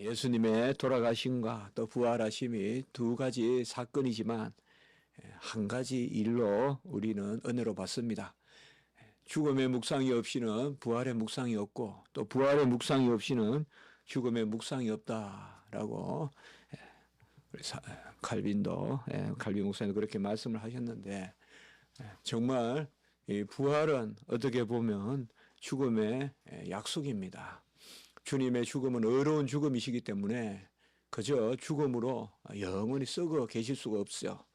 예수님의 돌아가심과 또 부활하심이 두 가지 사건이지만 한 가지 일로 우리는 은혜로 받습니다. 죽음의 묵상이 없이는 부활의 묵상이 없고 또 부활의 묵상이 없이는 죽음의 묵상이 없다라고 우리 칼빈 목사님도 그렇게 말씀을 하셨는데, 정말 이 부활은 어떻게 보면 죽음의 약속입니다. 주님의 죽음은 어려운 죽음이시기 때문에 그저 죽음으로 영원히 썩어 계실 수가 없어요.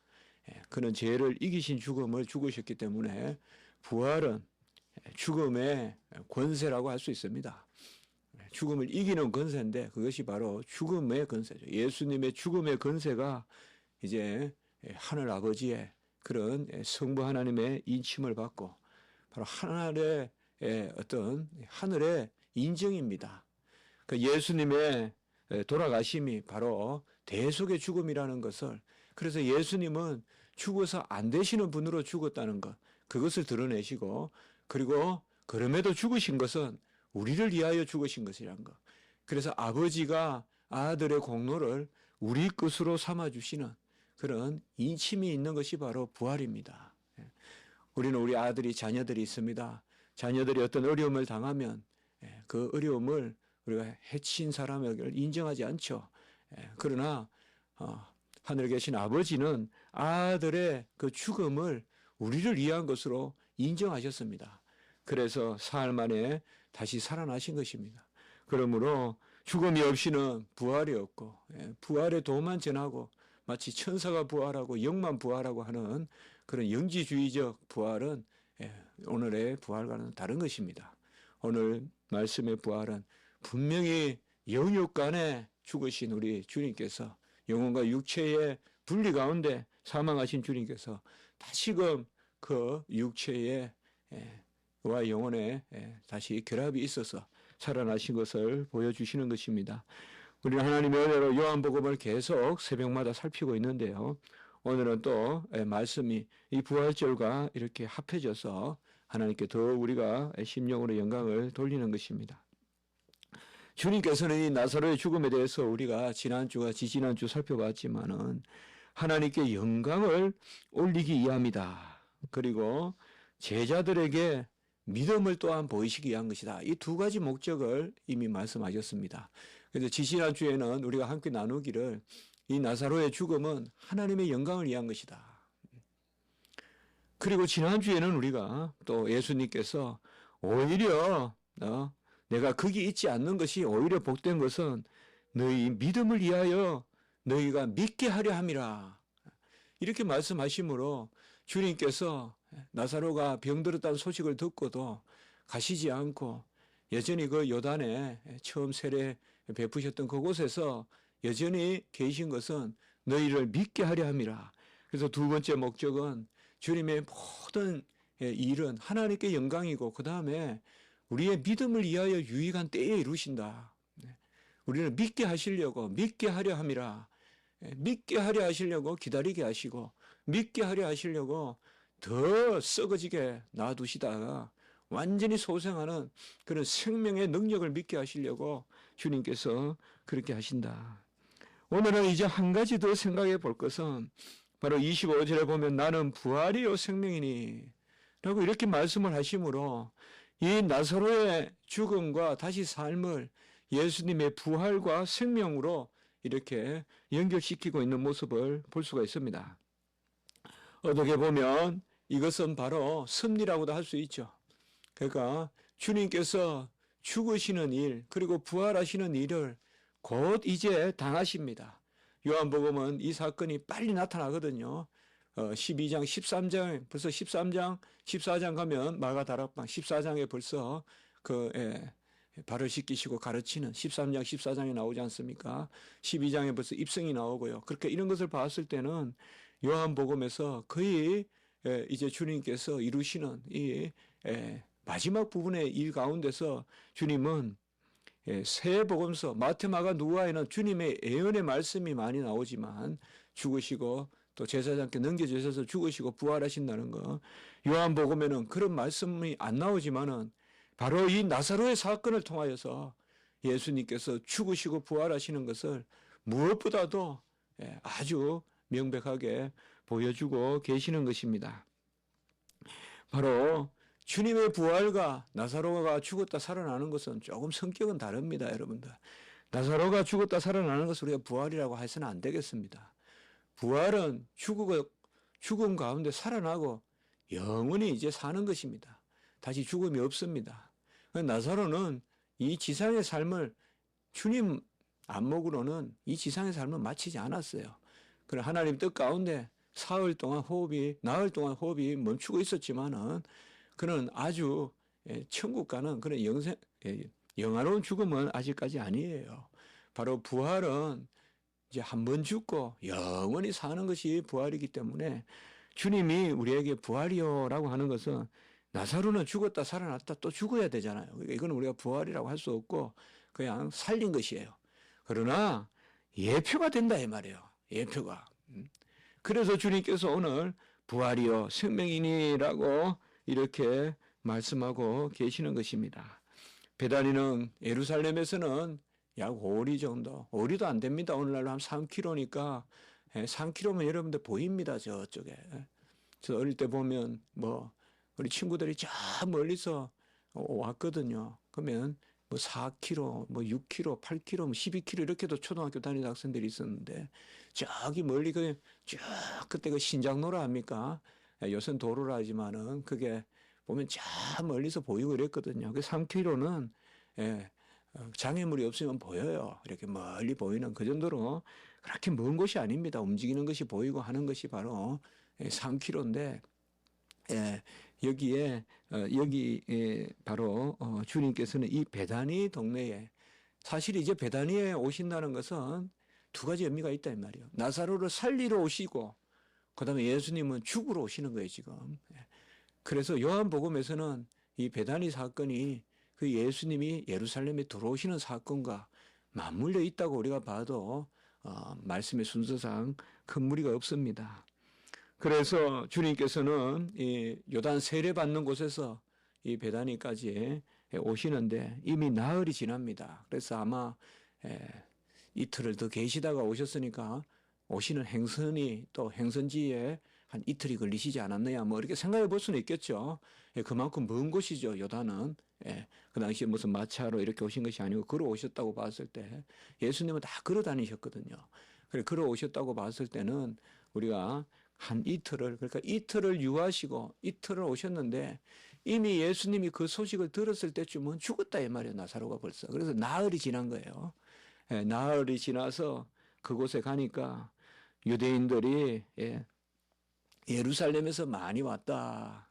그는 죄를 이기신 죽음을 죽으셨기 때문에 부활은 죽음의 권세라고 할 수 있습니다. 죽음을 이기는 권세인데 그것이 바로 죽음의 권세죠. 예수님의 죽음의 권세가 이제 하늘 아버지의 그런 성부 하나님의 인침을 받고 바로 하늘의 어떤 하늘의 인정입니다. 그 예수님의 돌아가심이 바로 대속의 죽음이라는 것을, 그래서 예수님은 죽어서 안 되시는 분으로 죽었다는 것, 그것을 드러내시고, 그리고 그럼에도 죽으신 것은 우리를 위하여 죽으신 것이라는 것. 그래서 아버지가 아들의 공로를 우리 것으로 삼아주시는 그런 인침이 있는 것이 바로 부활입니다. 우리는 우리 아들이 자녀들이 있습니다. 자녀들이 어떤 어려움을 당하면 그 어려움을 우리가 해친 사람에게 인정하지 않죠. 그러나 하늘에 계신 아버지는 아들의 그 죽음을 우리를 위한 것으로 인정하셨습니다. 그래서 사흘 만에 다시 살아나신 것입니다. 그러므로 죽음이 없이는 부활이 없고, 부활의 도만 전하고 마치 천사가 부활하고 영만 부활하고 하는 그런 영지주의적 부활은 오늘의 부활과는 다른 것입니다. 오늘 말씀의 부활은 분명히 영육 간에 죽으신 우리 주님께서, 영혼과 육체의 분리 가운데 사망하신 주님께서 다시금 그 육체의 와 영혼에 다시 결합이 있어서 살아나신 것을 보여주시는 것입니다. 우리는 하나님의 은혜로 요한복음을 계속 새벽마다 살피고 있는데요. 오늘은 또 말씀이 이 부활절과 이렇게 합해져서 하나님께 더 우리가 심령으로 영광을 돌리는 것입니다. 주님께서는 이 나사로의 죽음에 대해서 우리가 지난주와 지지난주 살펴봤지만은 하나님께 영광을 올리기 위함이다. 그리고 제자들에게 믿음을 또한 보이시기 위한 것이다. 이 두 가지 목적을 이미 말씀하셨습니다. 그래서 지지난주에는 우리가 함께 나누기를 이 나사로의 죽음은 하나님의 영광을 위한 것이다. 그리고 지난주에는 우리가 또 예수님께서 오히려 내가 거기 있지 않는 것이 오히려 복된 것은 너희 믿음을 위하여 너희가 믿게 하려 함이라. 이렇게 말씀하심으로 주님께서 나사로가 병들었다는 소식을 듣고도 가시지 않고 여전히 그 요단에 처음 세례 베푸셨던 그곳에서 여전히 계신 것은 너희를 믿게 하려 함이라. 그래서 두 번째 목적은 주님의 모든 일은 하나님께 영광이고 그 다음에 우리의 믿음을 위하여 유익한 때에 이루신다. 우리는 믿게 하시려고 믿게 하려 함이라. 믿게 하려 하시려고 기다리게 하시고 믿게 하려 하시려고 더 썩어지게 놔두시다가 완전히 소생하는 그런 생명의 능력을 믿게 하시려고 주님께서 그렇게 하신다. 오늘은 이제 한 가지 더 생각해 볼 것은 바로 25절에 보면 나는 부활이요 생명이니 라고 이렇게 말씀을 하심으로 이 나사로의 죽음과 다시 삶을 예수님의 부활과 생명으로 이렇게 연결시키고 있는 모습을 볼 수가 있습니다. 어떻게 보면 이것은 바로 섭리라고도 할 수 있죠. 그러니까 주님께서 죽으시는 일 그리고 부활하시는 일을 곧 이제 당하십니다. 요한복음은 이 사건이 빨리 나타나거든요. 12장, 13장, 벌써 13장, 14장 가면 마가다락방 14장에 벌써 발을 씻기시고 가르치는 13장, 14장에 나오지 않습니까? 12장에 벌써 입성이 나오고요. 그렇게 이런 것을 봤을 때는 요한복음에서 거의 이제 주님께서 이루시는 이 마지막 부분의 일 가운데서 주님은 새 복음서 마태, 마가, 누가에는 주님의 예언의 말씀이 많이 나오지만 죽으시고 또 제사장께 넘겨주셔서 죽으시고 부활하신다는 거, 요한복음에는 그런 말씀이 안 나오지만은 바로 이 나사로의 사건을 통하여서 예수님께서 죽으시고 부활하시는 것을 무엇보다도 아주 명백하게 보여주고 계시는 것입니다. 바로 주님의 부활과 나사로가 죽었다 살아나는 것은 조금 성격은 다릅니다, 여러분들. 나사로가 죽었다 살아나는 것을 우리가 부활이라고 해서는 안 되겠습니다. 부활은 죽음 가운데 살아나고 영원히 이제 사는 것입니다. 다시 죽음이 없습니다. 나사로는 이 지상의 삶을 주님 안목으로는 이 지상의 삶을 마치지 않았어요. 그러나 하나님 뜻 가운데 나흘 동안 호흡이 멈추고 있었지만은 그는 아주 천국 가는 그런 영화로운 죽음은 아직까지 아니에요. 바로 부활은 이제 한 번 죽고 영원히 사는 것이 부활이기 때문에 주님이 우리에게 부활이요라고 하는 것은 나사로는 죽었다 살아났다 또 죽어야 되잖아요. 그러니까 이건 우리가 부활이라고 할 수 없고 그냥 살린 것이에요. 그러나 예표가 된다 이 말이에요. 예표가. 그래서 주님께서 오늘 부활이요 생명이니라고 이렇게 말씀하고 계시는 것입니다. 베다니는 예루살렘에서는 약 5리 정도, 5리도 안 됩니다. 오늘날로 한 3km니까 3km면 여러분들 보입니다. 저쪽에. 저 어릴 때 보면 우리 친구들이 저 멀리서 왔거든요. 그러면 4km, 6km, 8km, 12km 이렇게도 초등학교 다니는 학생들이 있었는데 저기 멀리 쭉 그때 그 신장로라 합니까? 요새는 도로라 하지만은 그게 보면 저 멀리서 보이고 이랬거든요. 그 3km는 장애물이 없으면 보여요. 이렇게 멀리 보이는 그 정도로 그렇게 먼 곳이 아닙니다. 움직이는 것이 보이고 하는 것이 바로 3km인데 여기 바로 주님께서는 이 베다니 동네에 사실 이제 베다니에 오신다는 것은 두 가지 의미가 있다 이 말이에요. 나사로를 살리러 오시고 그다음에 예수님은 죽으러 오시는 거예요 지금. 그래서 요한복음에서는 이 베다니 사건이 그 예수님이 예루살렘에 들어오시는 사건과 맞물려 있다고 우리가 봐도 말씀의 순서상 큰 무리가 없습니다. 그래서 주님께서는 이 요단 세례 받는 곳에서 이 베다니까지 오시는데 이미 나흘이 지납니다. 그래서 아마 이틀을 더 계시다가 오셨으니까 오시는 행선이 또 행선지에 한 이틀이 걸리시지 않았느냐 이렇게 생각해 볼 수는 있겠죠. 그만큼 먼 곳이죠. 요단은. 그 당시에 무슨 마차로 이렇게 오신 것이 아니고 걸어오셨다고 봤을 때 예수님은 다 걸어 다니셨거든요. 그래 걸어오셨다고 봤을 때는 우리가 한 이틀을 그러니까 이틀을 유하시고 이틀을 오셨는데 이미 예수님이 그 소식을 들었을 때쯤은 죽었다 이 말이에요. 나사로가 벌써. 그래서 나흘이 지난 거예요. 나흘이 지나서 그곳에 가니까 유대인들이 예루살렘에서 많이 왔다.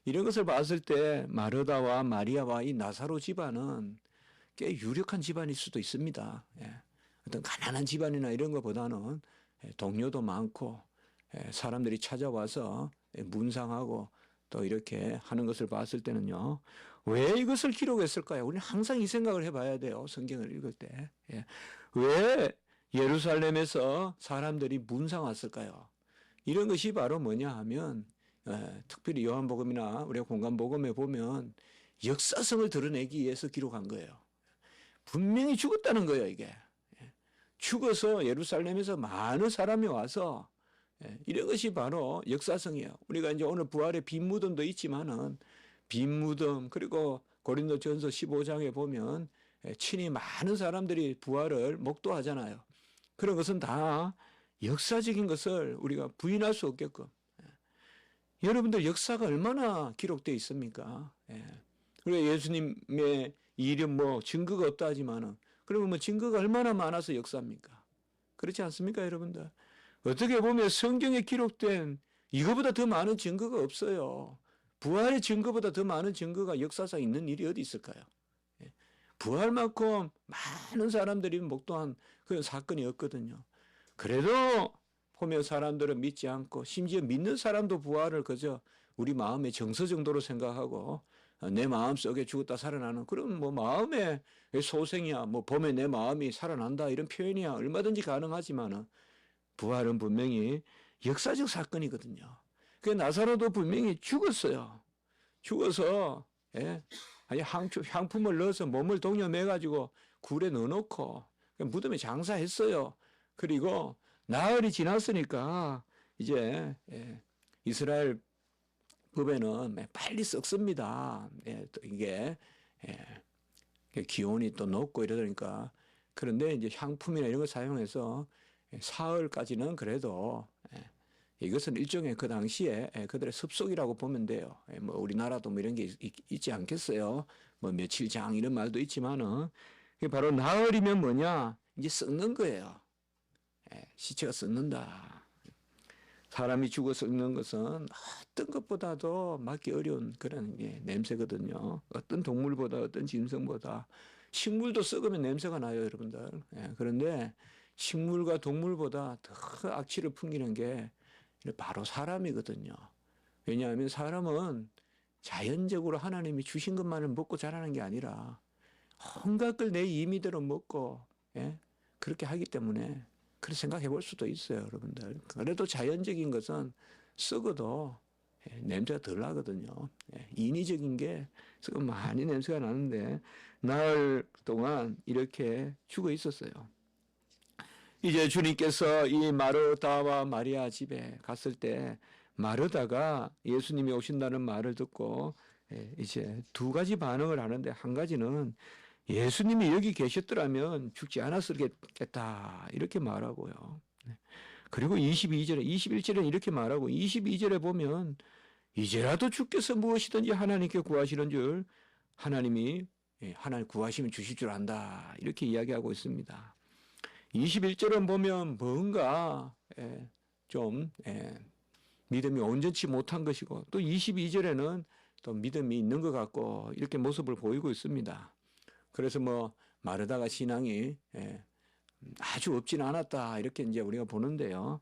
이런 것을 봤을 때 마르다와 마리아와 이 나사로 집안은 꽤 유력한 집안일 수도 있습니다. 어떤 가난한 집안이나 이런 것보다는 동료도 많고 사람들이 찾아와서 문상하고 또 이렇게 하는 것을 봤을 때는요. 왜 이것을 기록했을까요? 우리는 항상 이 생각을 해봐야 돼요. 성경을 읽을 때. 왜 예루살렘에서 사람들이 문상 왔을까요? 이런 것이 바로 뭐냐 하면 특별히 요한복음이나 우리가 공간복음에 보면 역사성을 드러내기 위해서 기록한 거예요. 분명히 죽었다는 거예요, 이게. 죽어서 예루살렘에서 많은 사람이 와서 이런 것이 바로 역사성이에요. 우리가 이제 오늘 부활의 빈 무덤도 있지만은 빈 무덤 그리고 고린도전서 15장에 보면 친히 많은 사람들이 부활을 목도하잖아요. 그런 것은 다 역사적인 것을 우리가 부인할 수 없게끔. 여러분들 역사가 얼마나 기록되어 있습니까? 우리가 예수님의 이름 증거가 없다 하지만은 그러면 증거가 얼마나 많아서 역사입니까? 그렇지 않습니까, 여러분들? 어떻게 보면 성경에 기록된 이거보다 더 많은 증거가 없어요. 부활의 증거보다 더 많은 증거가 역사상 있는 일이 어디 있을까요? 부활만큼 많은 사람들이 목도한 그런 사건이 없거든요. 그래도 보면 사람들은 믿지 않고 심지어 믿는 사람도 부활을 그저 우리 마음의 정서 정도로 생각하고 내 마음속에 죽었다 살아나는 그런 마음의 소생이야 보면 내 마음이 살아난다 이런 표현이야 얼마든지 가능하지만은 부활은 분명히 역사적 사건이거든요. 그 나사로도 분명히 죽었어요. 죽어서 아니 향품을 넣어서 몸을 동여매 가지고 굴에 넣어놓고 무덤에 장사했어요. 그리고 나흘이 지났으니까 이제 이스라엘 법에는 빨리 썩습니다. 또 이게 기온이 또 높고 이러니까. 그런데 이제 향품이나 이런 걸 사용해서 사흘까지는 그래도 이것은 일종의 그 당시에 그들의 습속이라고 보면 돼요. 뭐 우리나라도 뭐 이런 게 있지 않겠어요. 뭐 며칠 장 이런 말도 있지만은 바로 나흘이면 뭐냐 이제 썩는 거예요. 시체가 썩는다. 사람이 죽어 썩는 것은 어떤 것보다도 막기 어려운 그런 냄새거든요. 어떤 동물보다 어떤 짐승보다. 식물도 썩으면 냄새가 나요, 여러분들. 그런데 식물과 동물보다 더 악취를 풍기는 게 바로 사람이거든요. 왜냐하면 사람은 자연적으로 하나님이 주신 것만을 먹고 자라는 게 아니라 온갖 걸 내 임의대로 먹고 그렇게 하기 때문에 그렇게 생각해 볼 수도 있어요, 여러분들. 그래도 자연적인 것은 썩어도 냄새가 덜 나거든요. 인위적인 게 썩으면 많이 냄새가 나는데 나흘 동안 이렇게 죽어 있었어요. 이제 주님께서 이 마르다와 마리아 집에 갔을 때 마르다가 예수님이 오신다는 말을 듣고 이제 두 가지 반응을 하는데 한 가지는 예수님이 여기 계셨더라면 죽지 않았겠다 이렇게 말하고요. 그리고 22절에 21절에 이렇게 말하고 22절에 보면 이제라도 주께서 무엇이든지 하나님께 구하시는 줄 하나님이 하나님 구하시면 주실 줄 안다 이렇게 이야기하고 있습니다. 21절은 보면 뭔가 좀 믿음이 온전치 못한 것이고 또 22절에는 또 믿음이 있는 것 같고 이렇게 모습을 보이고 있습니다. 그래서 뭐 마르다가 신앙이 아주 없지는 않았다 이렇게 이제 우리가 보는데요.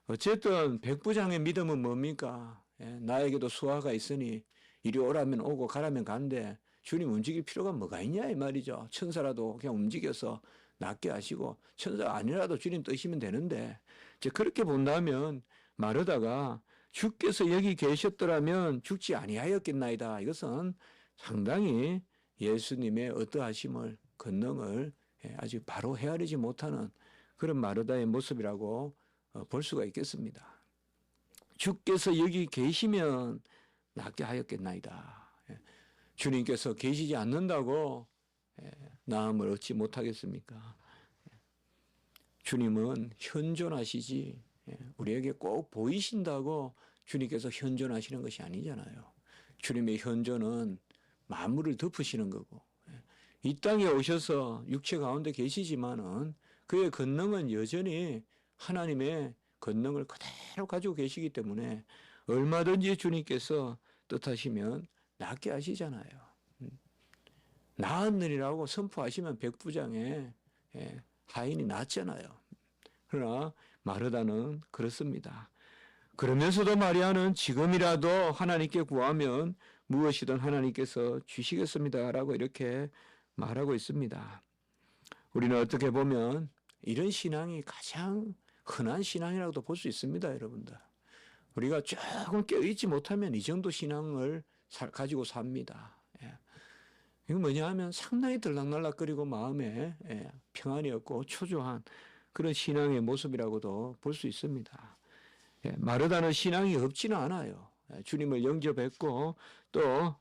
어쨌든 백부장의 믿음은 뭡니까? 나에게도 수하가 있으니 이리 오라면 오고 가라면 간대 주님 움직일 필요가 뭐가 있냐 이 말이죠. 천사라도 그냥 움직여서 낫게 하시고 천사 아니라도 주님 뜻이면 되는데 이제 그렇게 본다면 마르다가 주께서 여기 계셨더라면 죽지 아니하였겠나이다. 이것은 상당히 예수님의 어떠하심을 권능을 아직 바로 헤아리지 못하는 그런 마르다의 모습이라고 볼 수가 있겠습니다. 주께서 여기 계시면 낫게 하였겠나이다. 주님께서 계시지 않는다고 나음을 얻지 못하겠습니까? 주님은 현존하시지 우리에게 꼭 보이신다고 주님께서 현존하시는 것이 아니잖아요. 주님의 현존은 만물을 덮으시는 거고 이 땅에 오셔서 육체 가운데 계시지만은 그의 권능은 여전히 하나님의 권능을 그대로 가지고 계시기 때문에 얼마든지 주님께서 뜻하시면 낫게 하시잖아요. 나았느니라고 선포하시면 백부장의 하인이 낫잖아요. 그러나 마르다는 그렇습니다. 그러면서도 마리아는 지금이라도 하나님께 구하면 무엇이든 하나님께서 주시겠습니다라고 이렇게 말하고 있습니다. 우리는 어떻게 보면 이런 신앙이 가장 흔한 신앙이라고도 볼 수 있습니다, 여러분들. 우리가 조금 깨어있지 못하면 이 정도 신앙을 가지고 삽니다. 이거 뭐냐 하면 상당히 들락날락거리고 마음에 평안이 없고 초조한 그런 신앙의 모습이라고도 볼 수 있습니다. 마르다는 신앙이 없지는 않아요. 주님을 영접했고 또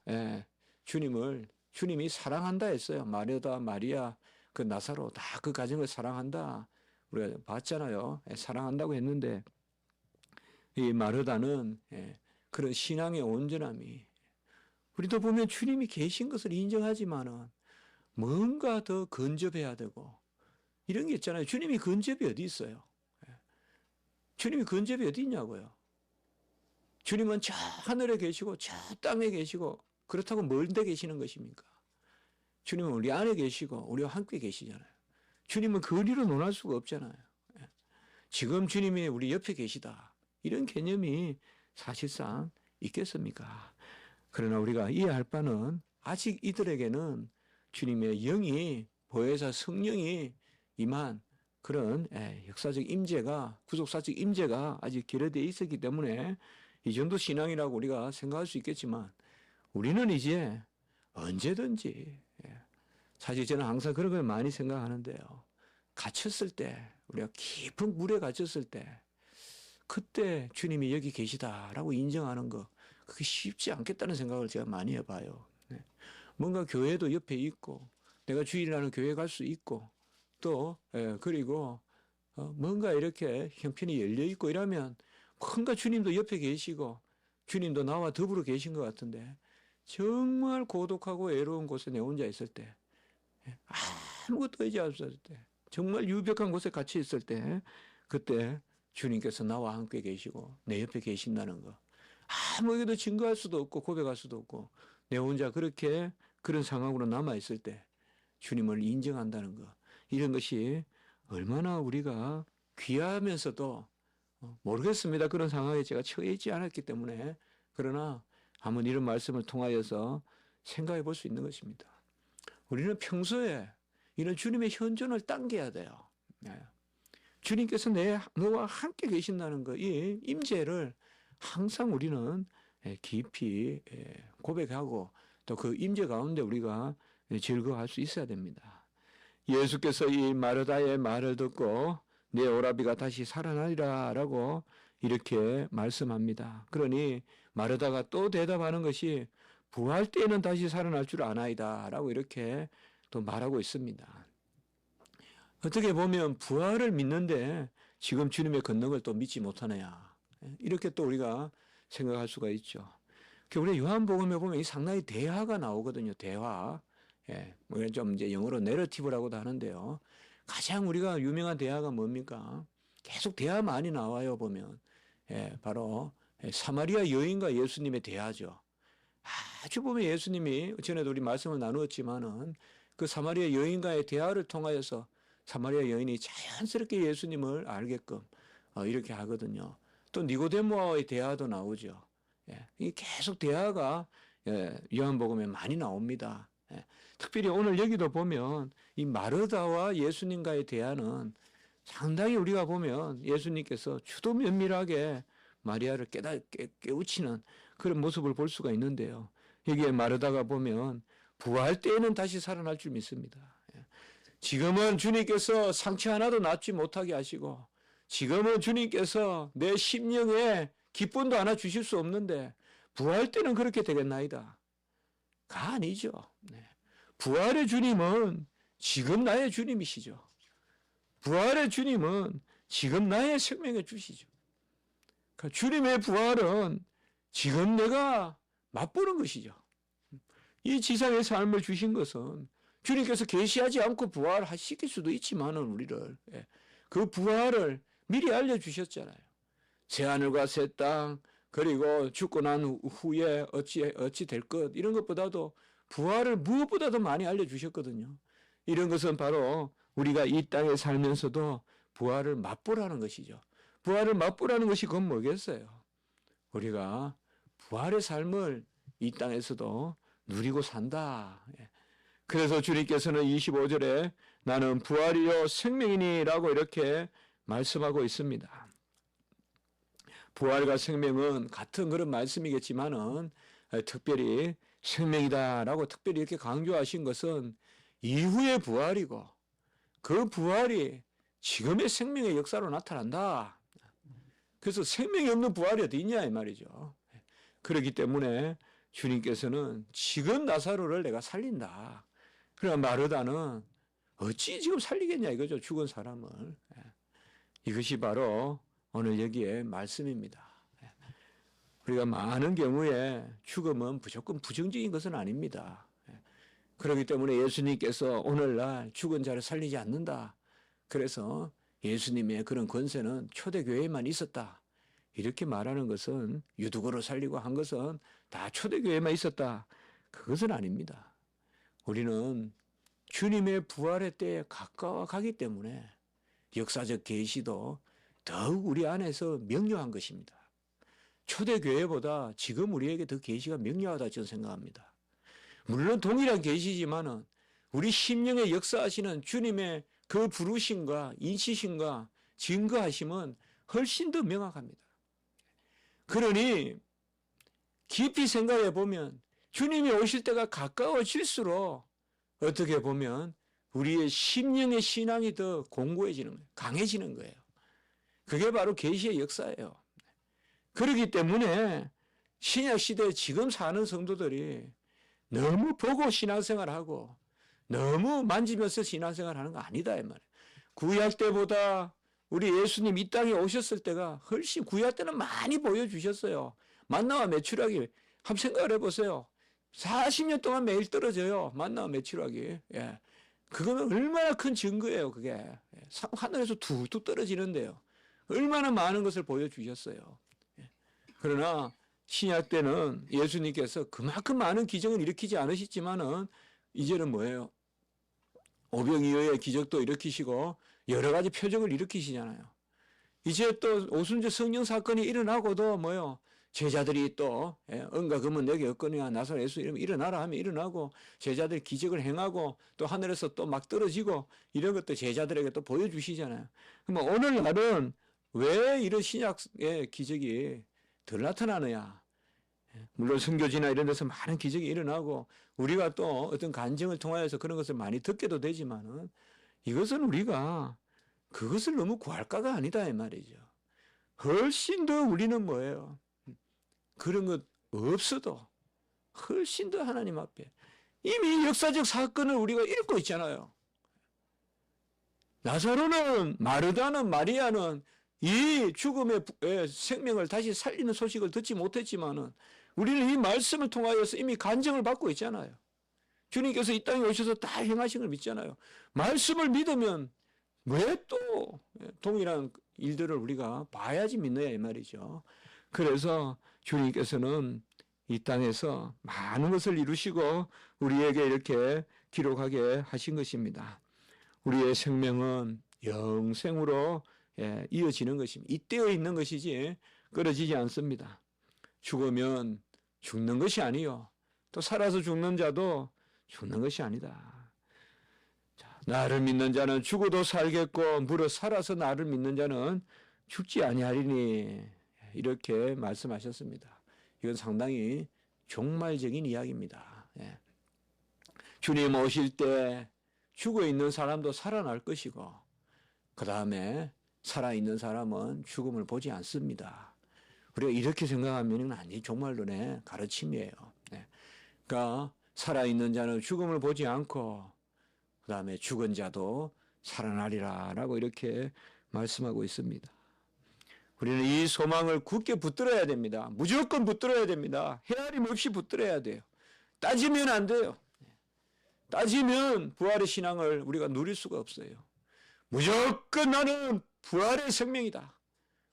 주님이 사랑한다 했어요. 마르다, 마리아, 그 나사로 다 그 가정을 사랑한다. 우리가 봤잖아요. 사랑한다고 했는데 이 마르다는 그런 신앙의 온전함이 우리도 보면 주님이 계신 것을 인정하지만은 뭔가 더 근접해야 되고 이런 게 있잖아요. 주님이 근접이 어디 있어요? 주님이 근접이 어디 있냐고요. 주님은 저 하늘에 계시고 저 땅에 계시고 그렇다고 멀 데 계시는 것입니까? 주님은 우리 안에 계시고 우리와 함께 계시잖아요. 주님은 거리로 논할 수가 없잖아요. 지금 주님이 우리 옆에 계시다. 이런 개념이 사실상 있겠습니까? 그러나 우리가 이해할 바는 아직 이들에게는 주님의 영이 보혜사 성령이 임한 그런 역사적 임재가 구속사적 임재가 아직 결여되어 있었기 때문에 이 정도 신앙이라고 우리가 생각할 수 있겠지만 우리는 이제 언제든지 사실 저는 항상 그런 걸 많이 생각하는데요. 갇혔을 때, 우리가 깊은 물에 갇혔을 때, 그때 주님이 여기 계시다라고 인정하는 거, 그게 쉽지 않겠다는 생각을 제가 많이 해봐요. 네. 뭔가 교회도 옆에 있고, 내가 주일이라는 교회 갈 수 있고, 또, 그리고, 뭔가 이렇게 형편이 열려 있고 이러면, 뭔가 주님도 옆에 계시고, 주님도 나와 더불어 계신 것 같은데, 정말 고독하고 외로운 곳에 내 혼자 있을 때, 아무것도 하지 않았을 때, 정말 유벽한 곳에 갇혀 있을 때, 그때 주님께서 나와 함께 계시고 내 옆에 계신다는 거. 아무에게도 증거할 수도 없고 고백할 수도 없고 내 혼자 그렇게 그런 상황으로 남아 있을 때 주님을 인정한다는 거. 이런 것이 얼마나 우리가 귀하면서도 모르겠습니다. 그런 상황에 제가 처해 있지 않았기 때문에. 그러나 한번 이런 말씀을 통하여서 생각해 볼 수 있는 것입니다. 우리는 평소에 이런 주님의 현존을 당겨야 돼요. 주님께서 너와 함께 계신다는 거, 이 임재를 항상 우리는 깊이 고백하고 또 그 임재 가운데 우리가 즐거워할 수 있어야 됩니다. 예수께서 이 마르다의 말을 듣고 내 오라비가 다시 살아나리라 라고 이렇게 말씀합니다. 그러니 마르다가 또 대답하는 것이 부활 때에는 다시 살아날 줄 아나이다 라고 이렇게 또 말하고 있습니다. 어떻게 보면 부활을 믿는데 지금 주님의 권능을 또 믿지 못하느냐, 이렇게 또 우리가 생각할 수가 있죠. 우리 요한복음에 보면 이 상당히 대화가 나오거든요. 대화. 좀 이제 영어로 내러티브라고도 하는데요. 가장 우리가 유명한 대화가 뭡니까? 계속 대화 많이 나와요, 보면. 바로 사마리아 여인과 예수님의 대화죠. 아주 보면 예수님이 전에도 우리 말씀을 나누었지만은 그 사마리아 여인과의 대화를 통하여서 사마리아 여인이 자연스럽게 예수님을 알게끔 이렇게 하거든요. 또 니고데모와의 대화도 나오죠. 이 계속 대화가 요한복음에 많이 나옵니다. 특별히 오늘 여기도 보면 이 마르다와 예수님과의 대화는 상당히 우리가 보면 예수님께서 주도 면밀하게 마리아를 깨우치는 그런 모습을 볼 수가 있는데요. 여기에 마르다가 보면 부활 때에는 다시 살아날 줄 믿습니다. 지금은 주님께서 상처 하나도 낫지 못하게 하시고 지금은 주님께서 내 심령에 기쁨도 하나 주실 수 없는데 부활 때는 그렇게 되겠나이다. 가 아니죠. 부활의 주님은 지금 나의 주님이시죠. 부활의 주님은 지금 나의 생명을 주시죠. 그러니까 주님의 부활은 지금 내가 맛보는 것이죠. 이 지상의 삶을 주신 것은 주님께서 계시하지 않고 부활시킬 수도 있지만은 우리를 그 부활을 미리 알려주셨잖아요. 새하늘과 새 땅, 그리고 죽고 난 후에 어찌 될 것, 이런 것보다도 부활을 무엇보다도 많이 알려주셨거든요. 이런 것은 바로 우리가 이 땅에 살면서도 부활을 맛보라는 것이죠. 부활을 맛보라는 것이 그건 뭐겠어요? 우리가 부활의 삶을 이 땅에서도 누리고 산다. 그래서 주님께서는 25절에 나는 부활이요 생명이니 라고 이렇게 말씀하고 있습니다. 부활과 생명은 같은 그런 말씀이겠지만은 특별히 생명이다라고 특별히 이렇게 강조하신 것은 이후의 부활이고 그 부활이 지금의 생명의 역사로 나타난다. 그래서 생명이 없는 부활이 어디 있냐 이 말이죠. 그렇기 때문에 주님께서는 지금 나사로를 내가 살린다. 그러나 마르다는 어찌 지금 살리겠냐 이거죠. 죽은 사람을. 이것이 바로 오늘 여기에 말씀입니다. 우리가 많은 경우에 죽음은 무조건 부정적인 것은 아닙니다. 그렇기 때문에 예수님께서 오늘날 죽은 자를 살리지 않는다. 그래서 예수님의 그런 권세는 초대교회에만 있었다. 이렇게 말하는 것은 유두거로 살리고 한 것은 다 초대교회에만 있었다. 그것은 아닙니다. 우리는 주님의 부활의 때에 가까워 가기 때문에 역사적 계시도 더욱 우리 안에서 명료한 것입니다. 초대교회보다 지금 우리에게 더 계시가 명료하다 저는 생각합니다. 물론 동일한 계시지만은 우리 심령에 역사하시는 주님의 그 부르심과 인치심과 증거하심은 훨씬 더 명확합니다. 그러니 깊이 생각해 보면 주님이 오실 때가 가까워질수록 어떻게 보면 우리의 심령의 신앙이 더 공고해지는 거예요. 강해지는 거예요. 그게 바로 계시의 역사예요. 그렇기 때문에 신약 시대에 지금 사는 성도들이 너무 보고 신앙생활하고 너무 만지면서 신앙생활하는 거 아니다 이 말이에요. 구약 때보다 우리 예수님 이 땅에 오셨을 때가 훨씬 구약 때는 많이 보여주셨어요. 만나와 메추라기 한번 생각을 해보세요. 40년 동안 매일 떨어져요. 만나와 메추라기. 예. 그거는 얼마나 큰 증거예요. 그게 하늘에서 툭툭 떨어지는데요. 얼마나 많은 것을 보여주셨어요. 예. 그러나 신약 때는 예수님께서 그만큼 많은 기적을 일으키지 않으셨지만은 이제는 뭐예요? 오병이어의 기적도 일으키시고 여러 가지 표적을 일으키시잖아요. 이제 또 오순절 성령 사건이 일어나고도 뭐요? 제자들이 또 은과 금은 내게 없거니와 나사렛 예수 이름으로 일어나라 하면 일어나고 제자들이 기적을 행하고 또 하늘에서 또 막 떨어지고 이런 것도 제자들에게 또 보여주시잖아요. 그럼 오늘날은 왜 이런 신약의 기적이 덜 나타나느냐? 물론 선교지나 이런 데서 많은 기적이 일어나고 우리가 또 어떤 간증을 통하여서 그런 것을 많이 듣게도 되지만은 이것은 우리가 그것을 너무 구할까가 아니다 이 말이죠. 훨씬 더 우리는 뭐예요? 그런 것 없어도 훨씬 더 하나님 앞에 이미 역사적 사건을 우리가 읽고 있잖아요. 나사로는 마르다는 마리아는 이 죽음의 생명을 다시 살리는 소식을 듣지 못했지만은 우리는 이 말씀을 통하여서 이미 간증을 받고 있잖아요. 주님께서 이 땅에 오셔서 다 행하신 걸 믿잖아요. 말씀을 믿으면 왜 또 동일한 일들을 우리가 봐야지 믿느냐 이 말이죠. 그래서 주님께서는 이 땅에서 많은 것을 이루시고 우리에게 이렇게 기록하게 하신 것입니다. 우리의 생명은 영생으로 이어지는 것입니다. 잇대어 있는 것이지 끊어지지 않습니다. 죽으면 죽는 것이 아니요. 또 살아서 죽는 자도 죽는 것이 아니다. 자, 나를 믿는 자는 죽어도 살겠고 무릇 살아서 나를 믿는 자는 죽지 아니하리니 이렇게 말씀하셨습니다. 이건 상당히 종말적인 이야기입니다. 예. 주님 오실 때 죽어있는 사람도 살아날 것이고 그 다음에 살아있는 사람은 죽음을 보지 않습니다. 우리가 이렇게 생각하면 아니 종말론의 가르침이에요. 네. 그러니까 살아있는 자는 죽음을 보지 않고 그 다음에 죽은 자도 살아나리라 라고 이렇게 말씀하고 있습니다. 우리는 이 소망을 굳게 붙들어야 됩니다. 무조건 붙들어야 됩니다. 헤아림 없이 붙들어야 돼요. 따지면 안 돼요. 따지면 부활의 신앙을 우리가 누릴 수가 없어요. 무조건 나는 부활의 생명이다.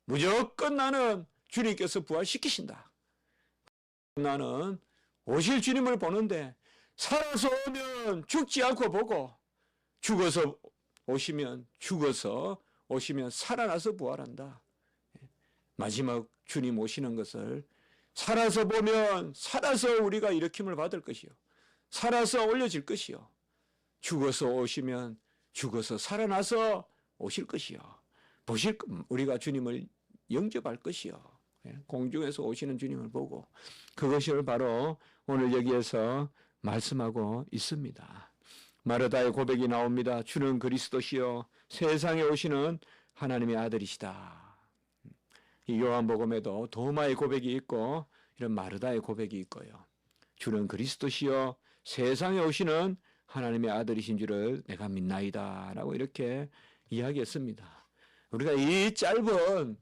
무조건 나는 주님께서 부활시키신다. 나는 오실 주님을 보는데 살아서 오면 죽지 않고 보고 죽어서 오시면 살아나서 부활한다. 마지막 주님 오시는 것을 살아서 보면 살아서 우리가 일으킴을 받을 것이요. 살아서 올려질 것이요. 죽어서 오시면 죽어서 살아나서 오실 것이요. 우리가 주님을 영접할 것이요. 공중에서 오시는 주님을 보고 그것을 바로 오늘 여기에서 말씀하고 있습니다. 마르다의 고백이 나옵니다. 주는 그리스도시요 세상에 오시는 하나님의 아들이시다. 이 요한복음에도 도마의 고백이 있고 이런 마르다의 고백이 있고요. 주는 그리스도시요 세상에 오시는 하나님의 아들이신 줄을 내가 믿나이다 라고 이렇게 이야기했습니다. 우리가 이 짧은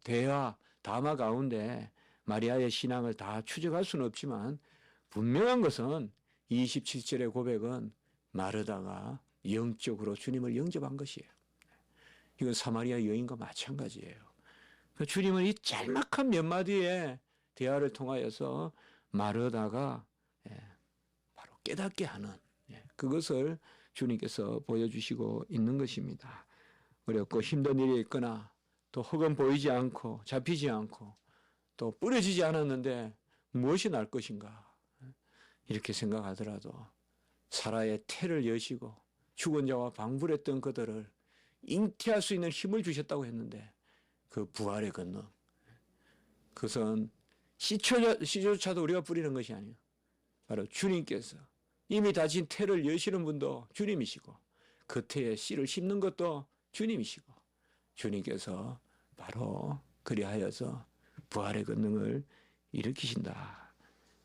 대화 담화 가운데 마리아의 신앙을 다 추적할 수는 없지만 분명한 것은 27절의 고백은 마르다가 영적으로 주님을 영접한 것이에요. 이건 사마리아 여인과 마찬가지예요. 주님은 이 짤막한 몇 마디의 대화를 통하여서 마르다가 바로 깨닫게 하는 그것을 주님께서 보여주시고 있는 것입니다. 어렵고 힘든 일이 있거나 또 혹은 보이지 않고 잡히지 않고 또 뿌려지지 않았는데 무엇이 날 것인가 이렇게 생각하더라도 사라의 태를 여시고 죽은 자와 방불했던 그들을 잉태할 수 있는 힘을 주셨다고 했는데 그 부활의 권능 그것은 씨조차도 우리가 뿌리는 것이 아니에요. 바로 주님께서 이미 다진 태를 여시는 분도 주님이시고 그 태에 씨를 심는 것도 주님이시고 주님께서 바로 그리하여서 부활의 권능을 일으키신다.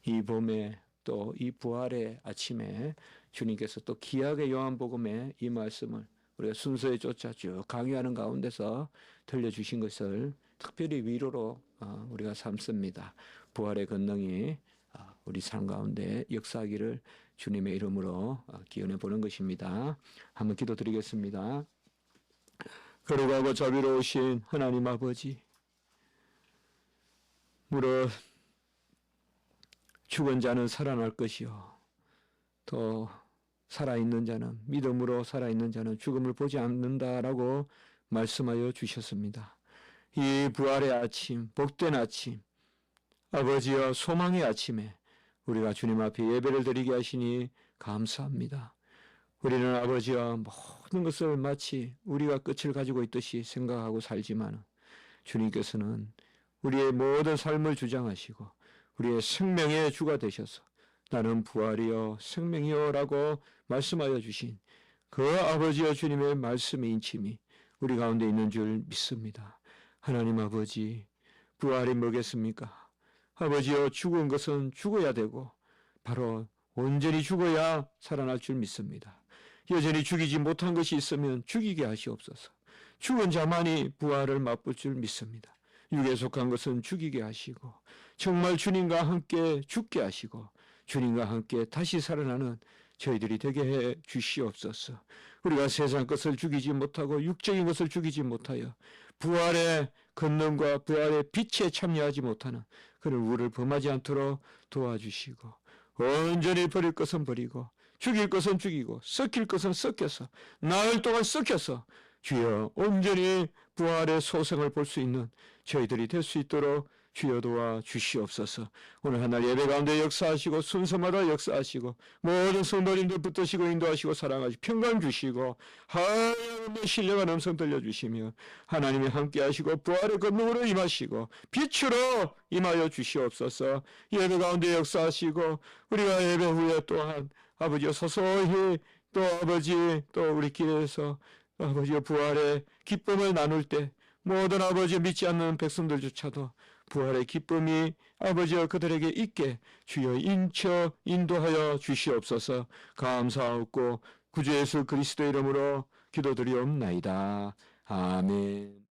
이 봄에 또 이 부활의 아침에 주님께서 또 귀하게 요한복음에 이 말씀을 우리가 순서에 쫓아 쭉 강의하는 가운데서 들려주신 것을 특별히 위로로 우리가 삼습니다. 부활의 권능이 우리 삶 가운데 역사하기를 주님의 이름으로 기원해 보는 것입니다. 한번 기도드리겠습니다. 거룩하고 자비로우신 하나님 아버지, 무릇 죽은 자는 살아날 것이요 또 살아있는 자는, 믿음으로 살아있는 자는 죽음을 보지 않는다라고 말씀하여 주셨습니다. 이 부활의 아침, 복된 아침, 아버지여 소망의 아침에 우리가 주님 앞에 예배를 드리게 하시니 감사합니다. 우리는 아버지여 모든 것을 마치 우리가 끝을 가지고 있듯이 생각하고 살지만 주님께서는 우리의 모든 삶을 주장하시고 우리의 생명의 주가 되셔서 나는 부활이요 생명이요 라고 말씀하여 주신 그 아버지여 주님의 말씀의 인침이 우리 가운데 있는 줄 믿습니다. 하나님 아버지, 부활이 뭐겠습니까? 아버지여 죽은 것은 죽어야 되고 바로 온전히 죽어야 살아날 줄 믿습니다. 여전히 죽이지 못한 것이 있으면 죽이게 하시옵소서. 죽은 자만이 부활을 맛볼 줄 믿습니다. 육에 속한 것은 죽이게 하시고 정말 주님과 함께 죽게 하시고 주님과 함께 다시 살아나는 저희들이 되게 해 주시옵소서. 우리가 세상 것을 죽이지 못하고 육적인 것을 죽이지 못하여 부활의 권능과 부활의 빛에 참여하지 못하는 그런 우를 범하지 않도록 도와주시고 온전히 버릴 것은 버리고 죽일 것은 죽이고 썩힐 것은 썩혀서 나흘 동안 썩혀서 주여 온전히 부활의 소생을 볼 수 있는 저희들이 될 수 있도록 주여 도와 주시옵소서. 오늘 하늘 예배 가운데 역사하시고 순서마다 역사하시고 모든 성도님들 붙드시고 인도하시고 사랑하시고 평강 주시고 하나님의 신령한 음성 들려주시며 하나님이 함께하시고 부활의 권능으로 임하시고 빛으로 임하여 주시옵소서. 예배 가운데 역사하시고 우리가 예배 후에 또한 아버지여 서서히 또 아버지 또 우리 길에서 아버지여 부활의 기쁨을 나눌 때 모든 아버지 믿지 않는 백성들조차도 부활의 기쁨이 아버지여 그들에게 있게 주여 인도하여 주시옵소서. 감사하옵고 구주 예수 그리스도 이름으로 기도드리옵나이다. 아멘.